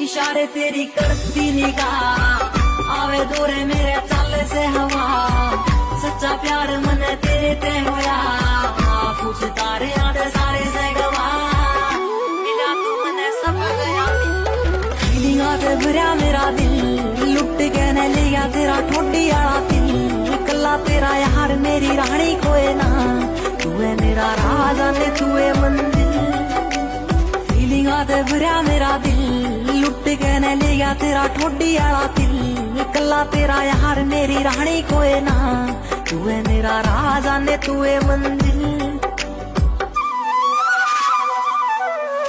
इशारे तेरी करती निगाह आवे दूरे मेरे चाले से हवा सच्चा प्यार मने तेरे ते होया कुछ तारे आदे सारे से गवा मिला तू मने सब गया फीलिंग आते भरा मेरा दिल लुट के ने लिया तेरा ठोडी आला दिल कला तेरा यार मेरी रानी कोई ना तू है मेरा राजा ने तू है मंदिर फीलिंग आते भरा मेरा दिल लुट के ने लिया तेरा ठोडी आला दिल कला तेरा यार मेरी रानी कोई ना तू है मेरा राजा ने तू है मंदिर